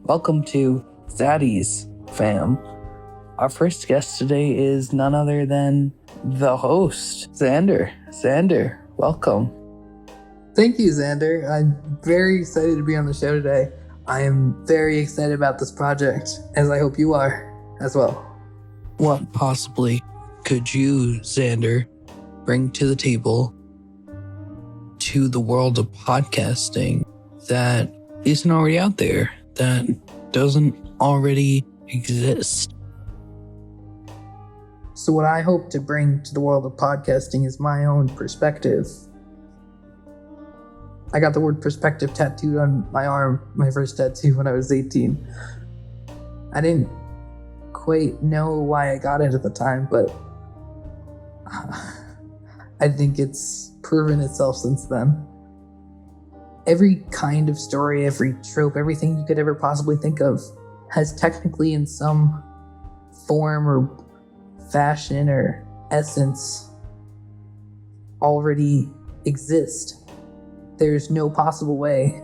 Welcome to Zaddy's fam. Our first guest today is none other than the host, Xander. Xander, welcome. Thank you, Xander. I'm very excited to be on the show today. I am very excited about this project, as I hope you are as well. What possibly could you, Xander, bring to the table to the world of podcasting that isn't already out there, that doesn't already exist? So what I hope to bring to the world of podcasting is my own perspective. I got the word perspective tattooed on my arm, my first tattoo when I was 18. I didn't quite know why I got it at the time, but I think it's proven itself since then. Every kind of story, every trope, everything you could ever possibly think of has technically in some form or fashion or essence already exist. There's no possible way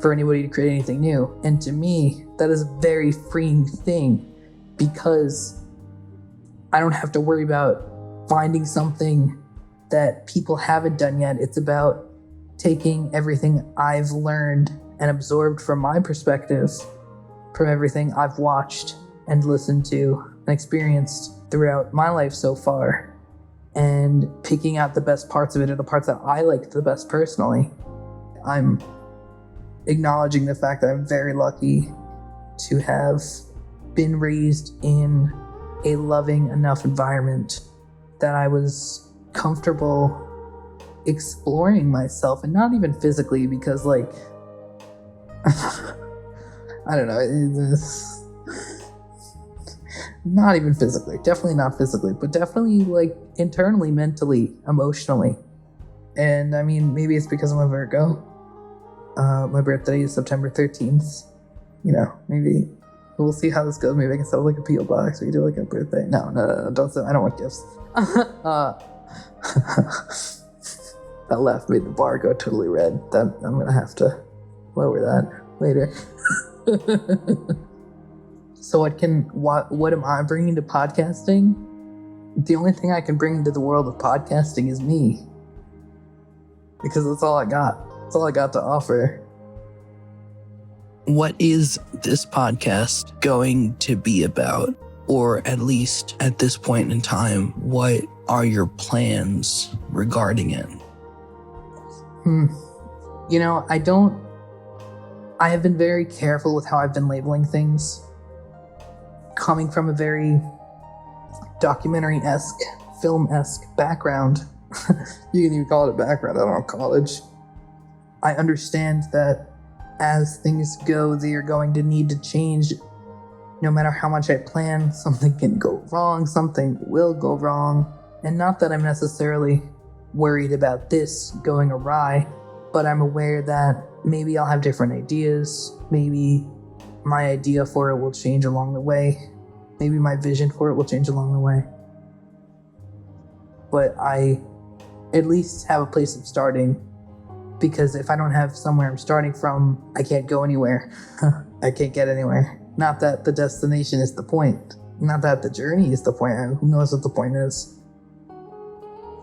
for anybody to create anything new. And to me, that is a very freeing thing because I don't have to worry about finding something that people haven't done yet. It's about taking everything I've learned and absorbed from my perspective, from everything I've watched and listened to and experienced throughout my life so far, and picking out the best parts of it or the parts that I like the best personally. I'm acknowledging the fact that I'm very lucky to have been raised in a loving enough environment that I was comfortable exploring myself, and not even physically, because I don't know, not even physically, definitely not physically, but definitely internally, mentally, emotionally. And I mean, maybe it's because I'm a Virgo. My birthday is September 13th. Maybe we'll see how this goes. Maybe I can sell a P.O. box. We can do a birthday. No, don't sell. I don't want gifts. That laugh made the bar go totally red. I'm gonna have to lower that later. So what am I bringing to podcasting? The only thing I can bring into the world of podcasting is me. Because that's all I got. That's all I got to offer. What is this podcast going to be about? Or at least at this point in time, what are your plans regarding it? I have been very careful with how I've been labeling things. Coming from a very documentary-esque, film-esque background, you can even call it a background, I don't know, college. I understand that as things go, they are going to need to change. No matter how much I plan, something can go wrong, something will go wrong. And not that I'm necessarily worried about this going awry, but I'm aware that maybe I'll have different ideas. Maybe my idea for it will change along the way. Maybe my vision for it will change along the way. But I at least have a place of starting, because if I don't have somewhere I'm starting from, I can't go anywhere. I can't get anywhere. Not that the destination is the point. Not that the journey is the point. Who knows what the point is?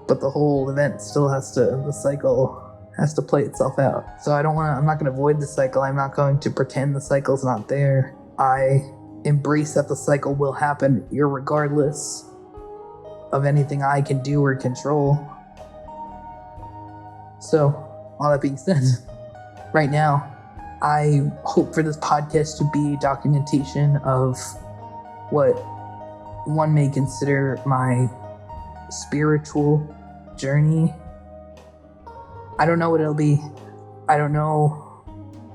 But the whole event still the cycle has to play itself out. So I'm not going to avoid the cycle. I'm not going to pretend the cycle's not there. I embrace that the cycle will happen irregardless of anything I can do or control. So, all that being said, right now, I hope for this podcast to be a documentation of what one may consider my spiritual journey. I don't know what it'll be. I don't know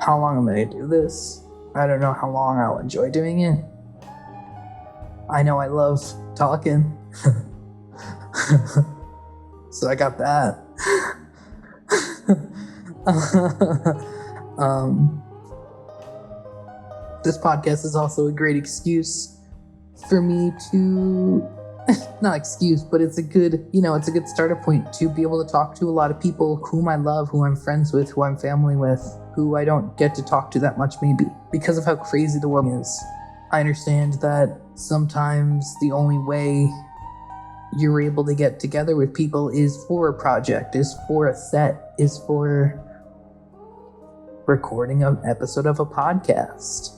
how long I'm going to do this. I don't know how long I'll enjoy doing it. I know I love talking. So I got that. This podcast is also a great excuse for me to not excuse, but it's a good, it's a good starter point to be able to talk to a lot of people whom I love, who I'm friends with, who I'm family with, who I don't get to talk to that much maybe because of how crazy the world is. I understand that sometimes the only way you're able to get together with people is for a project, is for a set, is for recording an episode of a podcast,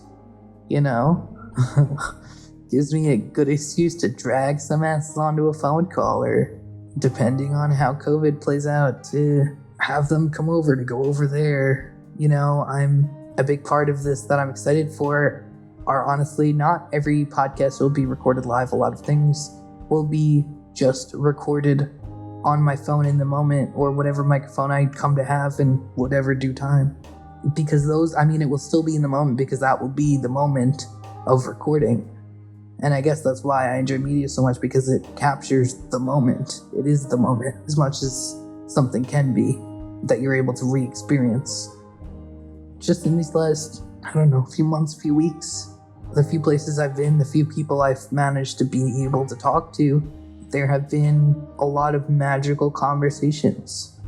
Gives me a good excuse to drag some asses onto a phone call, or depending on how COVID plays out, to have them come over, to go over there. I'm a big part of this that I'm excited for are honestly not every podcast will be recorded live. A lot of things will be just recorded on my phone in the moment, or whatever microphone I come to have in whatever due time. Because it will still be in the moment, because that will be the moment of recording. And I guess that's why I enjoy media so much, because it captures the moment. It is the moment as much as something can be that you're able to re-experience. Just in these last, few months, few weeks, the few places I've been, the few people I've managed to be able to talk to, there have been a lot of magical conversations.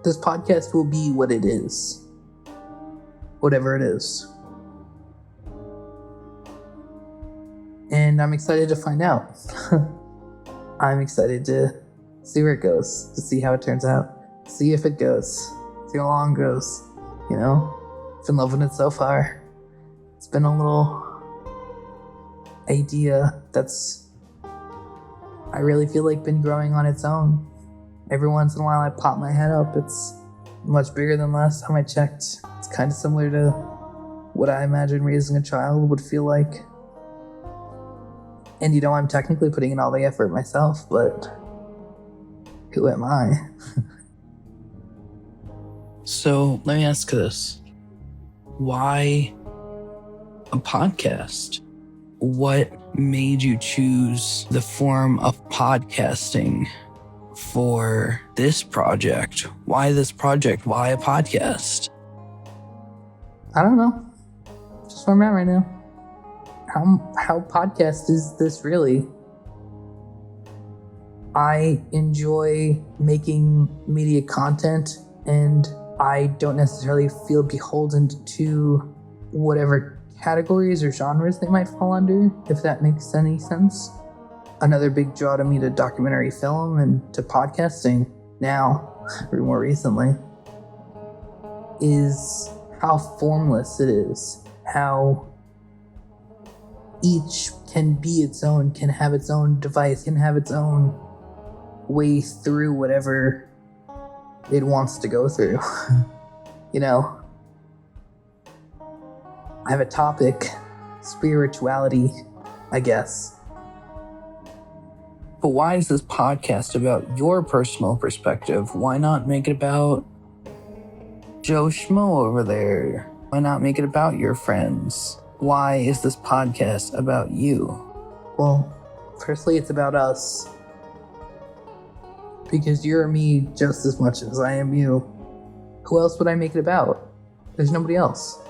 This podcast will be what it is. Whatever it is. And I'm excited to find out. I'm excited to see where it goes, to see how it turns out, see if it goes, see how long it goes. Been loving it so far. It's been a little idea that's, I really feel like, been growing on its own. Every once in a while I pop my head up. It's much bigger than last time I checked. It's kind of similar to what I imagine raising a child would feel like. And I'm technically putting in all the effort myself, but who am I? So let me ask this. Why a podcast? What made you choose the form of podcasting for this project? Why this project? Why a podcast? I don't know. Just where I'm at right now. How podcast is this really? I enjoy making media content, and I don't necessarily feel beholden to whatever categories or genres they might fall under, if that makes any sense. Another big draw to me to documentary film and to podcasting now, or more recently, is how formless it is. How each can be its own, can have its own device, can have its own way through whatever it wants to go through. I have a topic, spirituality, I guess. But why is this podcast about your personal perspective? Why not make it about Joe Schmo over there? Why not make it about your friends? Why is this podcast about you? Well, firstly, it's about us. Because you're me just as much as I am you. Who else would I make it about? There's nobody else.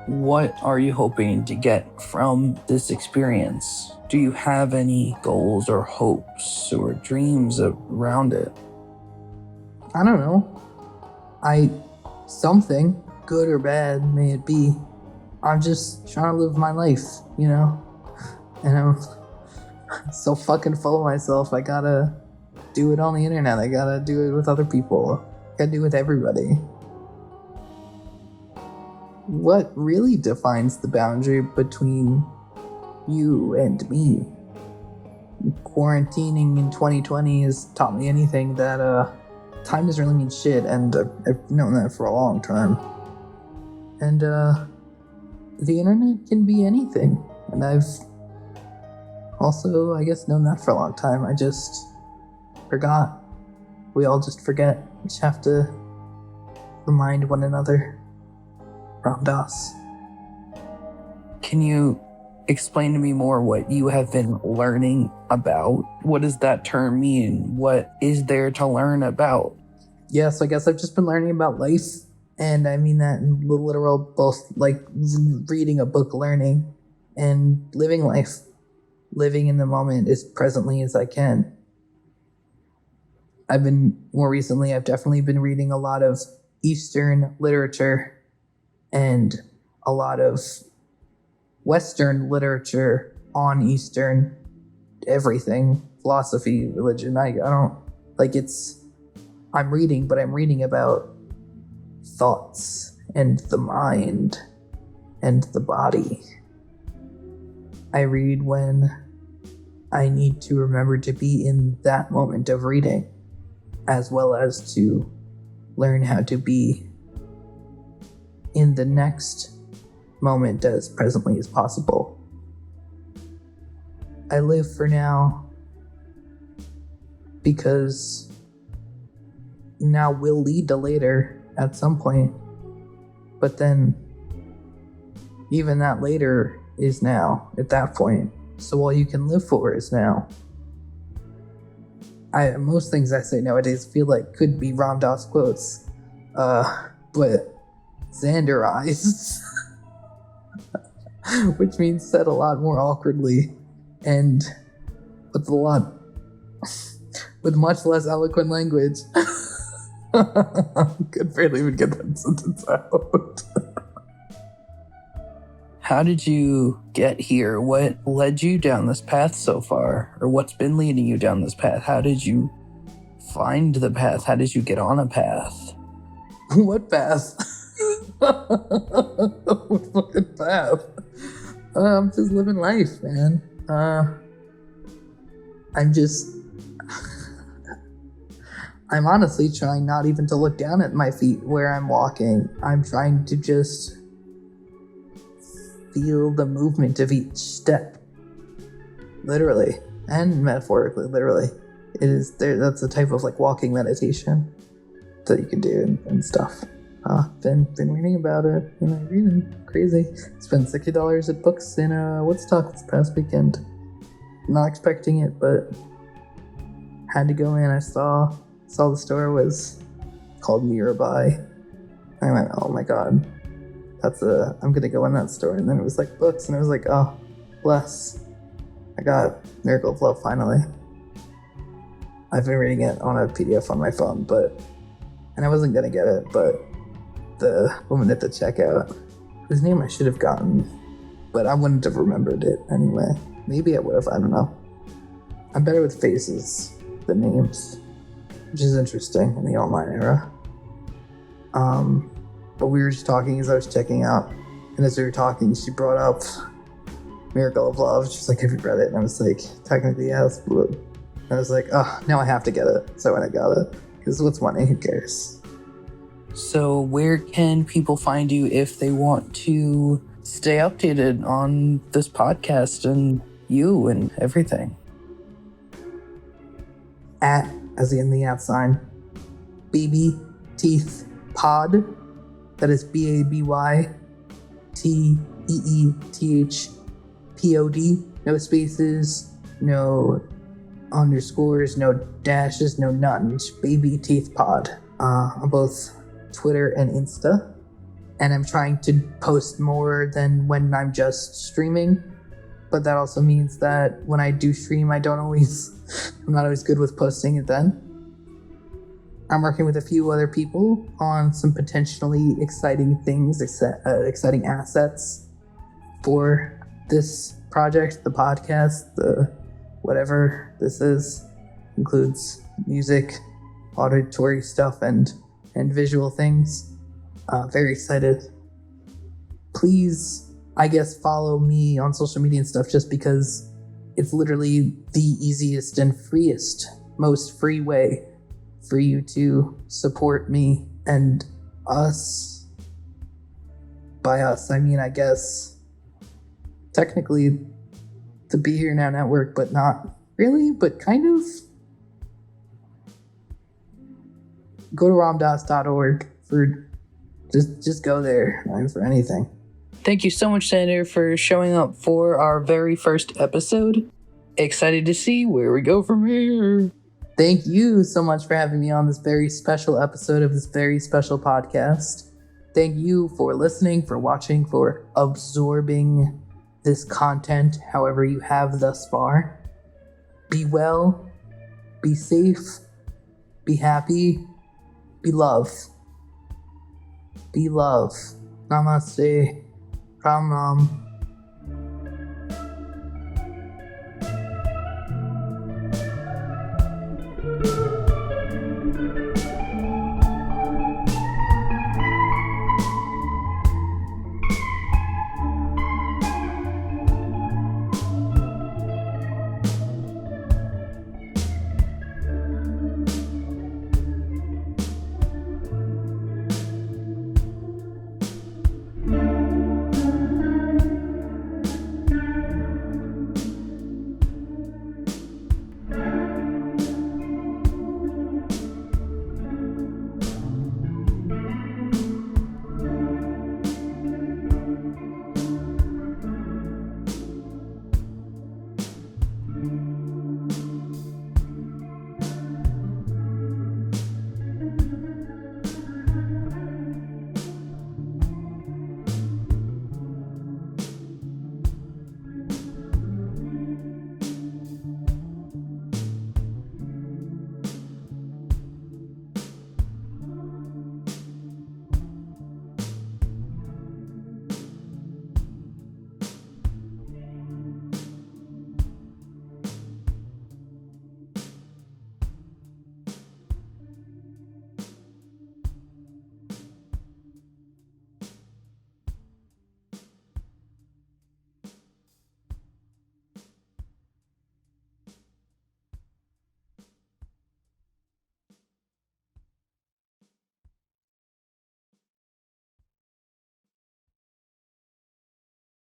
What are you hoping to get from this experience? Do you have any goals or hopes or dreams around it? I don't know. Something, good or bad, may it be. I'm just trying to live my life, And I'm so fucking full of myself. I gotta do it on the internet. I gotta do it with other people. I gotta do it with everybody. What really defines the boundary between you and me? Quarantining in 2020 has taught me anything that time doesn't really mean shit, and I've known that for a long time. And the internet can be anything, and I've also, I guess, known that for a long time. I just forgot. We all just forget. We just have to remind one another. Ram Dass. Can you explain to me more what you have been learning about? What does that term mean? What is there to learn about? Yes, I guess I've just been learning about life And I mean that in the literal, both like reading a book, learning, and living life, living in the moment as presently as I can. I've definitely been reading a lot of Eastern literature and a lot of Western literature on Eastern everything, philosophy, religion. I don't like I'm reading, but I'm reading about thoughts and the mind and the body. I read when I need to remember to be in that moment of reading, as well as to learn how to be in the next moment as presently as possible. I live for now because now will lead to later at some point, but then even that later is now at that point. So all you can live for is now. Most things I say nowadays feel like could be Ram Dass quotes, but Xanderized, which means said a lot more awkwardly and with much less eloquent language. Could barely even get that sentence out. How did you get here? What led you down this path so far? Or what's been leading you down this path? How did you find the path? How did you get on a path? What path? What fucking path? I'm just living life, man. I'm honestly trying not even to look down at my feet where I'm walking. I'm trying to just feel the movement of each step. Literally. And metaphorically, literally. It is there. That's a type of like walking meditation that you can do and stuff. Been reading about it. Reading crazy. Spent $60 at books in Woodstock this past weekend. Not expecting it, but had to go in. I saw the store was called Mirabai. I went, oh my god, I'm gonna go in that store. And then it was like books, and I was like, oh, bless. I got Miracle of Love finally. I've been reading it on a PDF on my phone, and I wasn't gonna get it, but the woman at the checkout, whose name I should have gotten, but I wouldn't have remembered it anyway. Maybe I would have, I don't know. I'm better with faces than names, which is interesting in the online era. But we were just talking as I was checking out, and as we were talking, she brought up Miracle of Love. She's like, have you read it? And I was like, technically yes, but I was like, oh, now I have to get it. So when I got it, because what's money? Who cares? So where can people find you if they want to stay updated on this podcast and you and everything? At, as in the @ sign, Baby Teeth Pod. That is BABYTEETHPOD. No spaces, no underscores, no dashes, no nothing. Baby Teeth Pod. On both Twitter and Insta. And I'm trying to post more than when I'm just streaming. But that also means that when I do stream, I'm not always good with posting it then. I'm working with a few other people on some potentially exciting things, exciting assets for this project, the podcast, the whatever this is. Includes music, auditory stuff, and visual things. Very excited. Please, I guess, follow me on social media and stuff, just because it's literally the easiest and most free way for you to support me and us. By us, I mean, I guess, technically, the Be Here Now Network, but not really, but kind of. Go to ramdas.org for just go there. I'm for anything. Thank you so much, Senator, for showing up for our very first episode. Excited to see where we go from here. Thank you so much for having me on this very special episode of this very special podcast. Thank you for listening, for watching, for absorbing this content however you have thus far. Be well, be safe, be happy, be love. Be love. Namaste. Ram Ram.